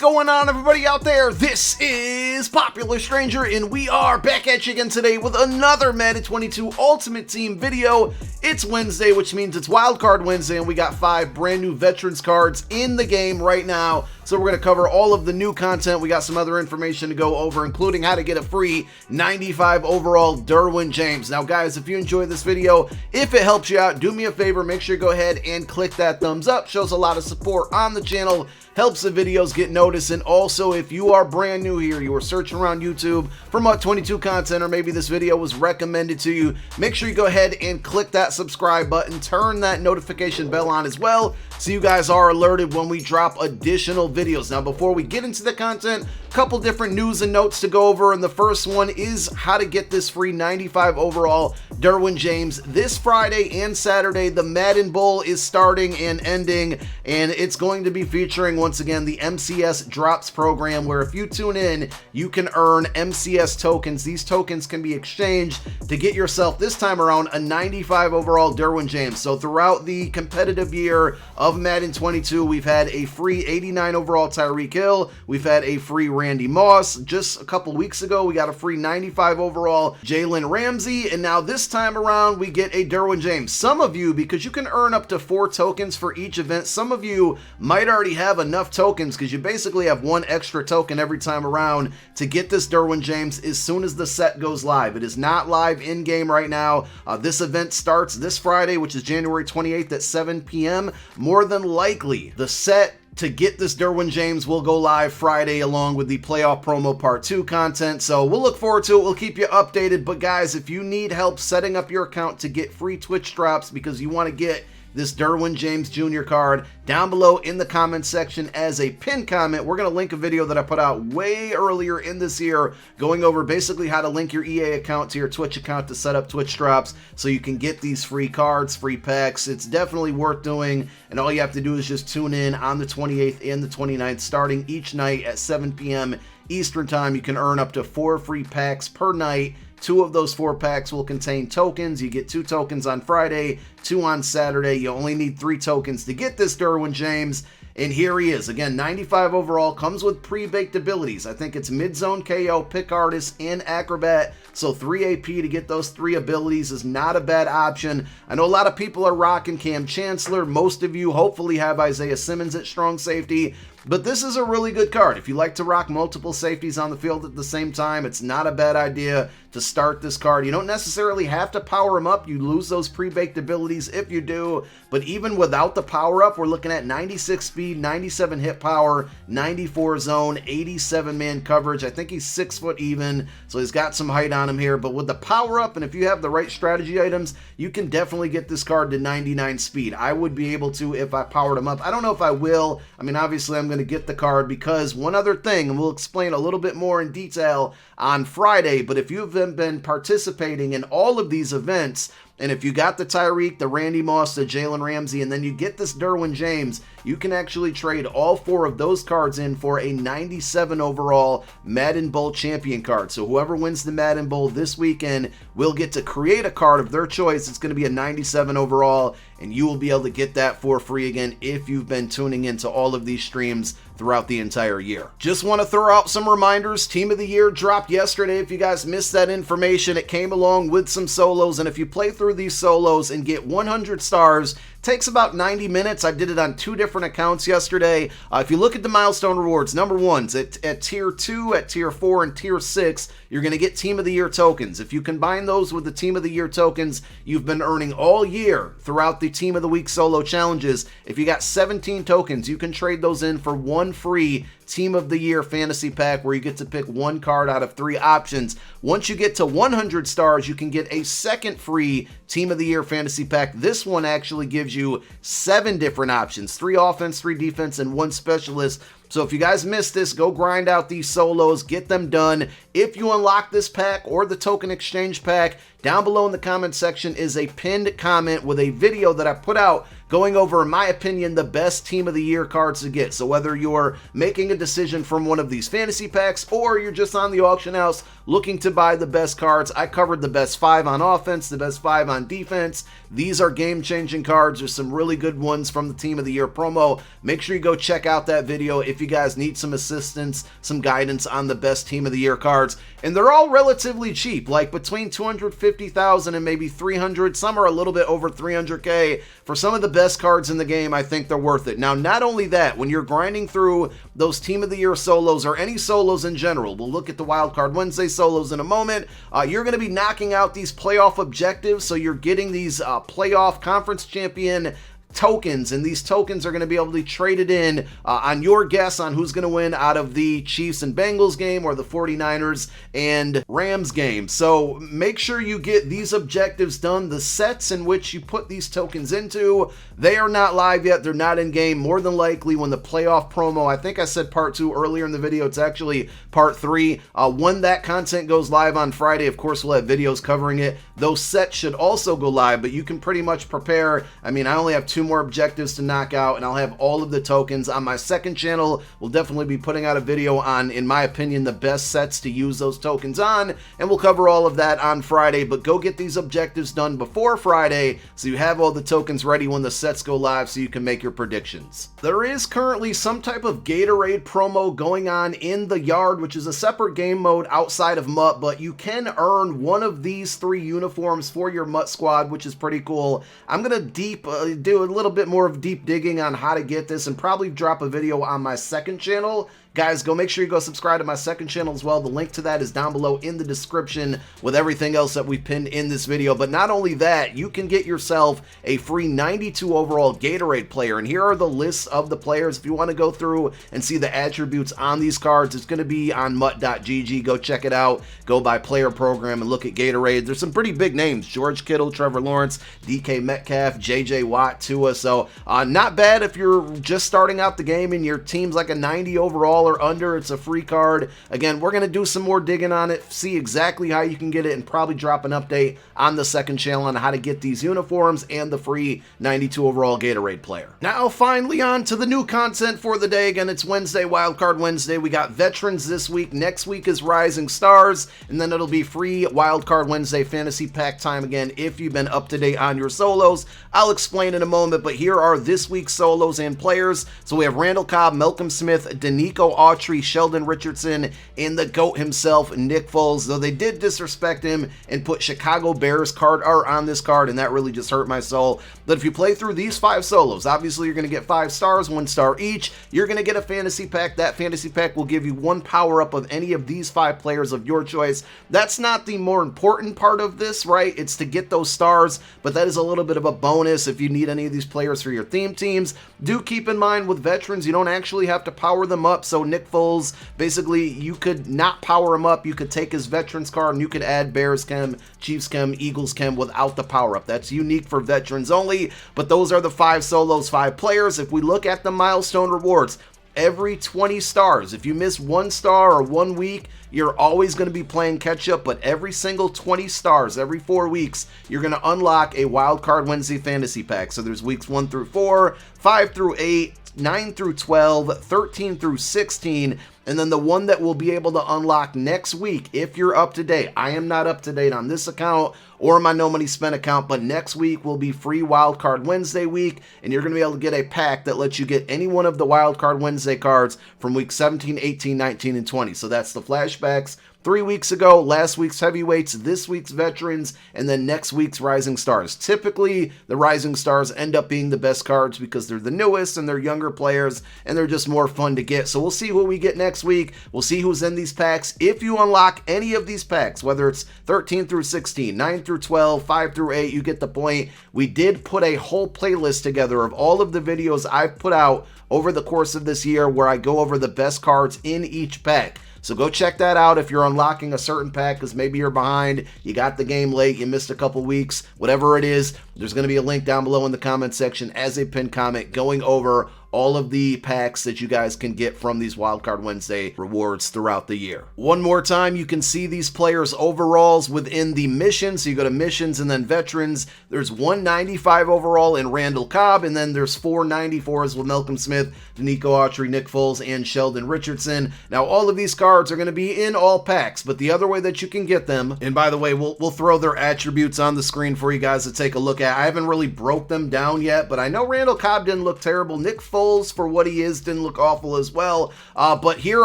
going on, everybody out there? This is Popular Stranger, and we are back at you again today with another Madden 22 Ultimate Team video. It's Wednesday, which means it's Wildcard Wednesday, and we got 5 brand new Veterans cards in the game right now. So we're going to cover all of the new content. We got some other information to go over, including how to get a free 95 overall Derwin James. Now, guys, if you enjoyed this video, if it helps you out, do me a favor, make sure you go ahead and click that thumbs up. Shows a lot of support on the channel, helps the videos get noticed. And also, if you are brand new here, you are searching around YouTube for Mod 22 content, or maybe this video was recommended to you, make sure you go ahead and click that subscribe button, turn that notification bell on as well, so you guys are alerted when we drop additional videos. Now, before we get into the content, a couple different news and notes to go over, and the first one is how to get this free 95 overall Derwin James. This Friday and Saturday, the Madden Bowl is starting and ending, and it's going to be featuring, once again, the MCS Drops program, where if you tune in, you can earn MCS tokens. These tokens can be exchanged to get yourself, this time around, a 95 overall Derwin James. So throughout the competitive year of Madden 22, we've had a free 89 overall Tyreek Hill, we've had a free Randy Moss, just a couple weeks ago we got a free 95 overall Jalen Ramsey, and now this time around we get a Derwin James. Some of you, because you can earn up to 4 tokens for each event, some of you might already have enough tokens, because you basically have 1 extra token every time around to get this Derwin James as soon as the set goes live. It is not live in game right now. This event starts this Friday, which is January 28th at 7 p.m. More than likely, the set to get this Derwin James will go live Friday, along with the playoff promo part 2 content. So we'll look forward to it. We'll keep you updated. But guys, if you need help setting up your account to get free Twitch drops because you want to get this Derwin James Jr. card, down below in the comment section as a pinned comment, we're going to link a video that I put out way earlier in this year going over basically how to link your EA account to your Twitch account to set up Twitch drops so you can get these free cards, free packs. It's definitely worth doing, and all you have to do is just tune in on the 28th and the 29th, starting each night at 7 p.m. Eastern Time. You can earn up to 4 free packs per night. 2 of those 4 packs will contain tokens. You get 2 tokens on Friday, 2 on Saturday. You only need 3 tokens to get this Derwin James. And here he is. Again, 95 overall, comes with pre-baked abilities. I think it's mid-zone KO, pick artist, and acrobat. So 3 AP to get those 3 abilities is not a bad option. I know a lot of people are rocking Cam Chancellor. Most of you hopefully have Isaiah Simmons at strong safety. But this is a really good card. If you like to rock multiple safeties on the field at the same time, it's not a bad idea to start this card. You don't necessarily have to power him up. You lose those pre-baked abilities if you do. But even without the power-up, we're looking at 96 speed, 97 hit power, 94 zone, 87 man coverage. I think he's 6 foot even, so he's got some height on him here. But with the power-up, and if you have the right strategy items, you can definitely get this card to 99 speed. I would be able to if I powered him up. I don't know if I will. I mean, obviously, I'm going to get the card, because one other thing, and we'll explain a little bit more in detail on Friday, but if you've been participating in all of these events, and if you got the Tyreek, the Randy Moss, the Jalen Ramsey, and then you get this Derwin James, you can actually trade all 4 of those cards in for a 97 overall Madden Bowl champion card. So whoever wins the Madden Bowl this weekend will get to create a card of their choice. It's going to be a 97 overall, and you will be able to get that for free again if you've been tuning into all of these streams throughout the entire year. Just want to throw out some reminders. Team of the Year dropped yesterday. If you guys missed that information, it came along with some solos, and if you play through these solos and get 100 stars, takes about 90 minutes. I did it on 2 different accounts yesterday. If you look at the milestone rewards, number 1's at tier 2, at tier 4, and tier 6, you're going to get Team of the Year tokens. If you combine those with the Team of the Year tokens you've been earning all year throughout the Team of the Week solo challenges, if you got 17 tokens, you can trade those in for 1 free Team of the Year fantasy pack, where you get to pick 1 card out of 3 options. Once you get to 100 stars, you can get a second free Team of the Year fantasy pack. This one actually gives you 7 different options: 3 offense, 3 defense, and 1 specialist. So if you guys missed this, go grind out these solos, get them done. If you unlock this pack or the token exchange pack, down below in the comment section is a pinned comment with a video that I put out going over, in my opinion, the best Team of the Year cards to get. So whether you're making a decision from one of these fantasy packs or you're just on the auction house looking to buy the best cards, I covered the best 5 on offense, the best 5 on defense. These are game-changing cards. There's some really good ones from the Team of the Year promo. Make sure you go check out that video if you guys need some assistance, some guidance on the best Team of the Year cards. And they're all relatively cheap, like between $250,000 and maybe $300,000. Some are a little bit over $300K. For some of the best cards in the game, I think they're worth it. Now, not only that, when you're grinding through those Team of the Year solos or any solos in general, we'll look at the Wildcard Wednesday solos in a moment, you're going to be knocking out these playoff objectives, so you're getting these playoff conference champion tokens, and these tokens are going to be able to be traded in on your guess on who's going to win out of the Chiefs and Bengals game or the 49ers and Rams game. So make sure you get these objectives done. The sets in which you put these tokens into, they are not live yet. They're not in game. More than likely when the playoff promo, I think I said part 2 earlier in the video, it's actually part 3. When that content goes live on Friday, of course, we'll have videos covering it. Those sets should also go live, but you can pretty much prepare. I mean, I only have 2 more objectives to knock out, and I'll have all of the tokens on my second channel. We'll definitely be putting out a video on, in my opinion, the best sets to use those tokens on, and we'll cover all of that on Friday. But go get these objectives done before Friday so you have all the tokens ready when the sets go live so you can make your predictions. There is currently some type of Gatorade promo going on in the yard, which is a separate game mode outside of MUT, but you can earn one of these 3 uniforms for your MUT squad, which is pretty cool. I'm gonna do a little bit more of deep digging on how to get this and probably drop a video on my second channel. Guys, go make sure you go subscribe to my second channel as well. The link to that is down below in the description with everything else that we pinned in this video. But not only that, you can get yourself a free 92 overall Gatorade player. And here are the lists of the players. If you want to go through and see the attributes on these cards, it's going to be on MUT.gg. Go check it out. Go by player program and look at Gatorade. There's some pretty big names. George Kittle, Trevor Lawrence, DK Metcalf, JJ Watt, Tua. So not bad if you're just starting out the game and your team's like a 90 overall or under. It's a free card. Again, we're going to do some more digging on it, see exactly how you can get it, and probably drop an update on the second channel on how to get these uniforms and the free 92 overall Gatorade player. Now, finally on to the new content for the day. Again, it's Wednesday, Wildcard Wednesday. We got Veterans this week. Next week is Rising Stars, and then it'll be free Wildcard Wednesday fantasy pack time again if you've been up to date on your solos. I'll explain in a moment, but here are this week's solos and players. So we have Randall Cobb, Malcolm Smith, Danico Autry, Sheldon Richardson, and the GOAT himself, Nick Foles, though they did disrespect him and put Chicago Bears card art on this card, and that really just hurt my soul. But if you play through these 5 solos, obviously you're going to get 5 stars, 1 star each. You're going to get a fantasy pack. That fantasy pack will give you 1 power-up of any of these 5 players of your choice. That's not the more important part of this, right? It's to get those stars, but that is a little bit of a bonus if you need any of these players for your theme teams. Do keep in mind with veterans, you don't actually have to power them up. So Nick Foles, basically you could not power him up. You could take his veterans card and you could add Bears Chem, Chiefs Chem, Eagles Chem without the power up. That's unique for veterans only, but those are the 5 solos, 5 players. If we look at the milestone rewards, every 20 stars, if you miss 1 star or 1 week, you're always going to be playing catch up, but every single 20 stars, every 4 weeks, you're going to unlock a Wildcard Wednesday fantasy pack. So there's weeks 1 through 4, 5 through 8, 9 through 12, 13 through 16, and then the one that we'll be able to unlock next week if you're up to date. I am not up to date on this account or my No Money Spent account, but next week will be free Wildcard Wednesday week, and you're going to be able to get a pack that lets you get any one of the Wildcard Wednesday cards from week 17, 18, 19, and 20. So that's the flashbacks 3 weeks ago, last week's heavyweights, this week's veterans, and then next week's rising stars. Typically, the rising stars end up being the best cards because they're the newest and they're younger players and they're just more fun to get. So we'll see what we get next week. We'll see who's in these packs. If you unlock any of these packs, whether it's 13 through 16, 9 through 12, 5 through 8, you get the point. We did put a whole playlist together of all of the videos I've put out over the course of this year where I go over the best cards in each pack. So go check that out if you're unlocking a certain pack because maybe you're behind, you got the game late, you missed a couple weeks, whatever it is. There's going to be a link down below in the comment section as a pinned comment going over all of the packs that you guys can get from these Wildcard Wednesday rewards throughout the year. One more time, you can see these players' overalls within the missions. So you go to missions and then veterans. There's 195 overall in Randall Cobb, and then there's 494s with Malcolm Smith, Nico Autry, Nick Foles, and Sheldon Richardson. Now, all of these cards are going to be in all packs, but the other way that you can get them, and by the way, we'll throw their attributes on the screen for you guys to take a look at. I haven't really broke them down yet, but I know Randall Cobb didn't look terrible. Nick Foles, for what he is, didn't look awful as well. But here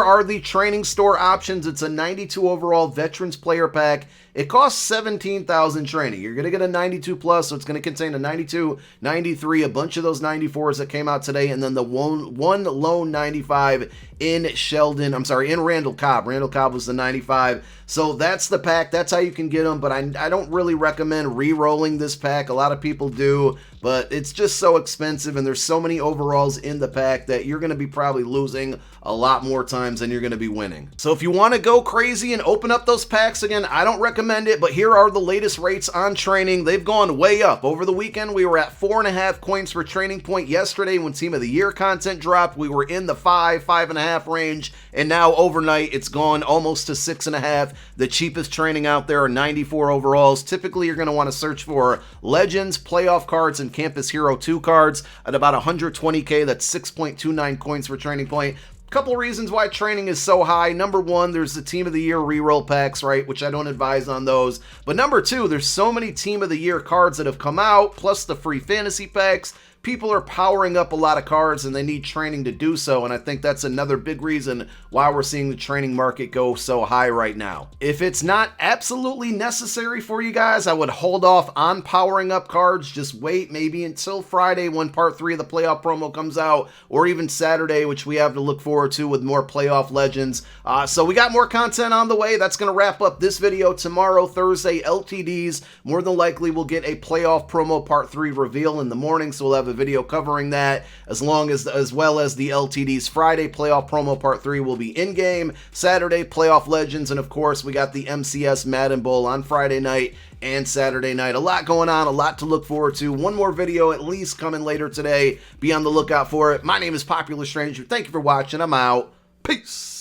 are the training store options. It's a 92 overall veterans player pack. It costs 17,000 training. You're going to get a 92 plus, so it's going to contain a 92, 93, a bunch of those 94s that came out today, and then the one lone 95 in Randall Cobb. Randall Cobb was the 95. So that's the pack. That's how you can get them, but I don't really recommend re-rolling this pack. A lot of people do, but it's just so expensive, and there's so many overalls in the pack that you're going to be probably losing a lot more times than you're going to be winning. So if you want to go crazy and open up those packs again, I don't recommend it, but here are the latest rates on training. They've gone way up. Over the weekend, we were at 4.5 coins per training point. Yesterday, when Team of the Year content dropped, we were in the 5.5 range, and now overnight, it's gone almost to 6.5. The cheapest training out there are 94 overalls. Typically, you're going to want to search for Legends, Playoff cards, and Campus Hero 2 cards at about 120K. That's 6.29 coins per training point. Couple reasons why training is so high. Number one, there's the Team of the Year reroll packs, right, which I don't advise on those. But number two, there's so many Team of the Year cards that have come out, plus the free fantasy packs. People are powering up a lot of cards, and they need training to do so, and I think that's another big reason why we're seeing the training market go so high right now. If it's not absolutely necessary for you guys, I would hold off on powering up cards. Just wait maybe until Friday when Part 3 of the playoff promo comes out, or even Saturday, which we have to look forward to with more playoff legends. So we got more content on the way. That's going to wrap up this video. Tomorrow, Thursday, LTDs. More than likely, we'll get a playoff promo Part 3 reveal in the morning, so we'll have a video covering that, as well as the LTDs. Friday playoff promo part 3 will be in game. Saturday playoff legends, and of course we got the MCS Madden Bowl on Friday night and Saturday night. A lot going on, a lot to look forward to. One more video at least coming later today. Be on the lookout for it. My name is Popular Stranger. Thank you for watching. I'm out. Peace.